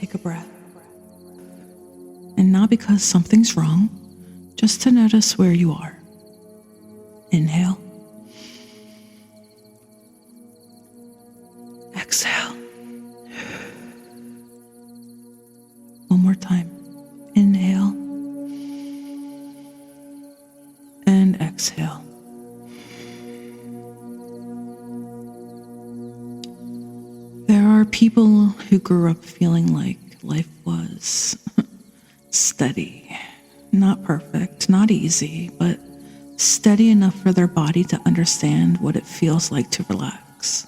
take a breath. And not because something's wrong, just to notice where you are. Inhale. Exhale. One more time. Inhale. And exhale. There are people who grew up feeling like life was steady, not perfect, not easy, but steady enough for their body to understand what it feels like to relax.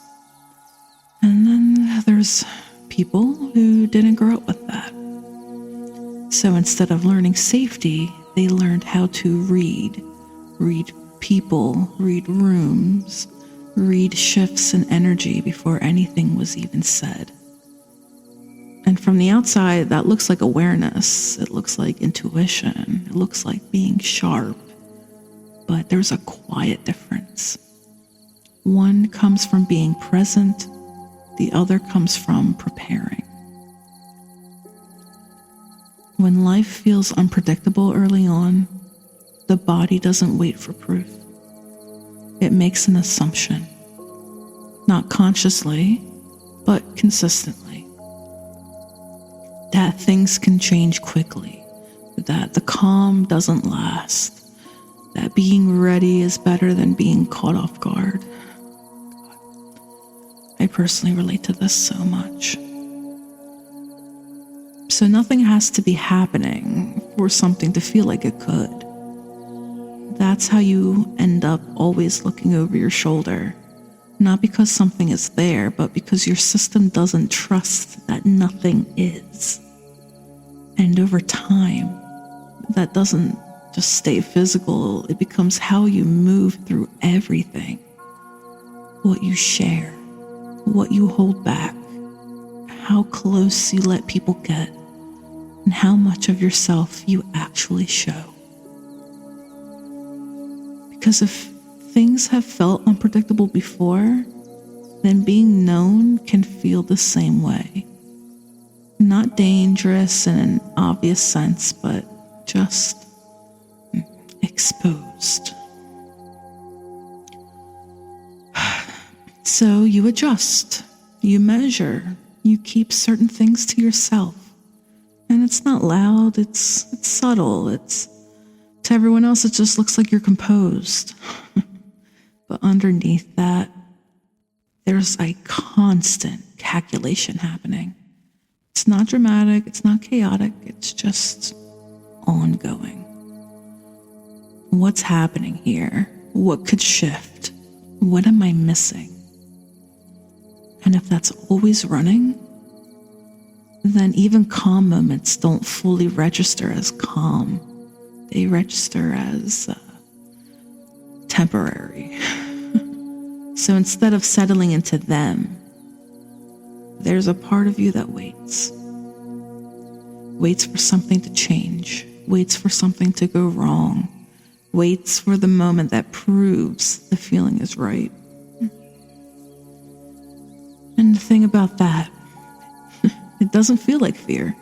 And then there's people who didn't grow up with that. So instead of learning safety, they learned how to read people, read rooms, read shifts in energy before anything was even said. And from the outside, that looks like awareness. It looks like intuition. It looks like being sharp. But there's a quiet difference. One comes from being present. The other comes from preparing. When life feels unpredictable early on, the body doesn't wait for proof. It makes an assumption. Not consciously, but consistently. That things can change quickly, that the calm doesn't last, that being ready is better than being caught off guard. I personally relate to this so much. So nothing has to be happening for something to feel like it could. That's how you end up always looking over your shoulder. Not because something is there, but because your system doesn't trust that nothing is. And over time, that doesn't just stay physical. It becomes how you move through everything. What you share, what you hold back, how close you let people get, and how much of yourself you actually show. Because if things have felt unpredictable before, then being known can feel the same way. Not dangerous in an obvious sense, but just exposed. So you adjust, you measure, you keep certain things to yourself. And it's not loud, it's subtle, to everyone else, it just looks like you're composed. But underneath that, there's a constant calculation happening. It's not dramatic, it's not chaotic, it's just ongoing. What's happening here? What could shift? What am I missing? And if that's always running, then even calm moments don't fully register as calm. They register as temporary. So instead of settling into them, there's a part of you that waits. Waits for something to change. Waits for something to go wrong. Waits for the moment that proves the feeling is right. And the thing about that, it doesn't feel like fear.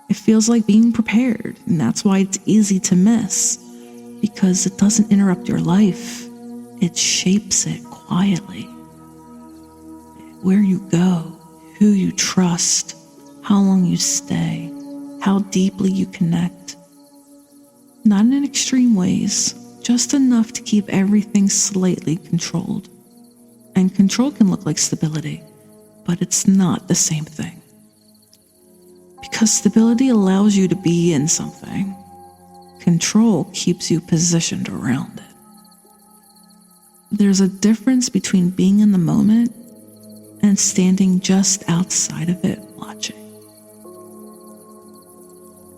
It feels like being prepared, and that's why it's easy to miss, because it doesn't interrupt your life. It shapes it quietly. Where you go, who you trust, how long you stay, how deeply you connect. Not in extreme ways, just enough to keep everything slightly controlled. And control can look like stability, but it's not the same thing. Because stability allows you to be in something. Control keeps you positioned around it. There's a difference between being in the moment and standing just outside of it watching.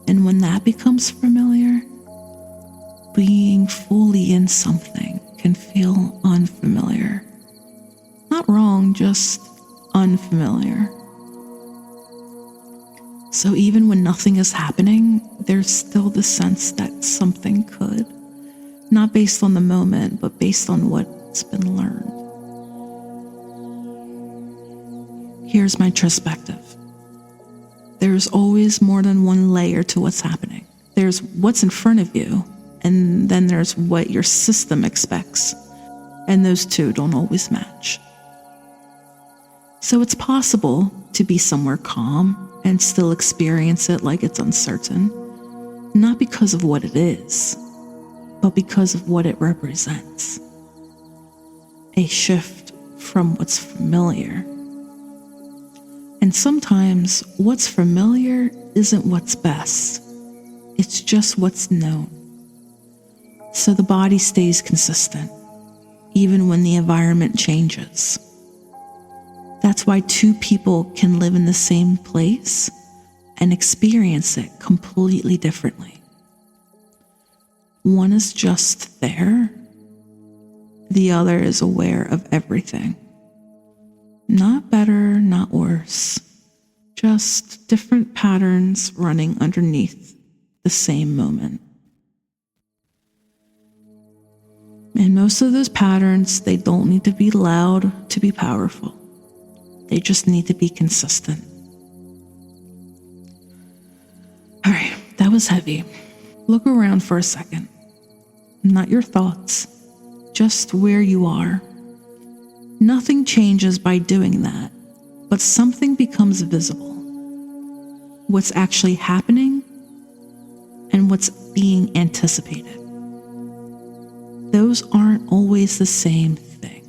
And when that becomes familiar, being fully in something can feel unfamiliar. Not wrong, just unfamiliar. So even when nothing is happening, there's still the sense that something could. Not based on the moment, but based on what's been learned. Here's my perspective. There's always more than one layer to what's happening. There's what's in front of you, and then there's what your system expects, and those two don't always match. So it's possible to be somewhere calm and still experience it like it's uncertain, not because of what it is, but because of what it represents. A shift from what's familiar. And sometimes what's familiar isn't what's best. It's just what's known. So the body stays consistent, even when the environment changes. That's why two people can live in the same place and experience it completely differently. One is just there. The other is aware of everything. Not better, not worse. Just different patterns running underneath the same moment. And most of those patterns, they don't need to be loud to be powerful. They just need to be consistent. All right, that was heavy. Look around for a second. Not your thoughts, just where you are. Nothing changes by doing that, but something becomes visible. What's actually happening and what's being anticipated. Those aren't always the same thing.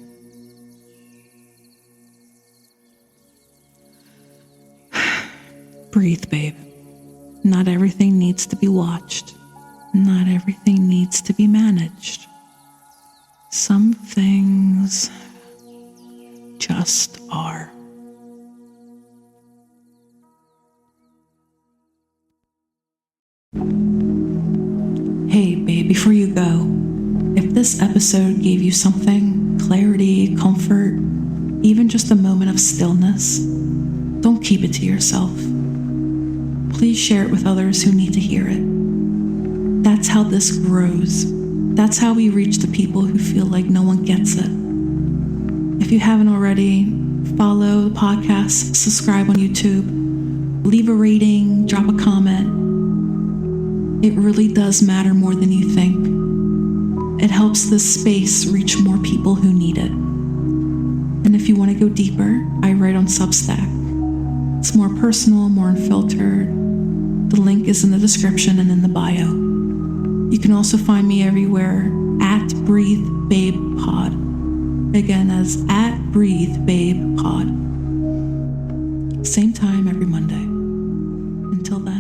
Breathe, babe. Not everything needs to be watched. Not everything needs to be managed. Some things just are. Hey, babe, before you go, if this episode gave you something, clarity, comfort, even just a moment of stillness, don't keep it to yourself. Please share it with others who need to hear it. That's how this grows. That's how we reach the people who feel like no one gets it. If you haven't already, follow the podcast, subscribe on YouTube, leave a rating, drop a comment. It really does matter more than you think. It helps this space reach more people who need it. And if you want to go deeper, I write on Substack. It's more personal, more unfiltered. The link is in the description and in the bio. You can also find me everywhere at Breathe Babe Pod. Again, as at Breathe Babe Pod. Same time every Monday. Until then.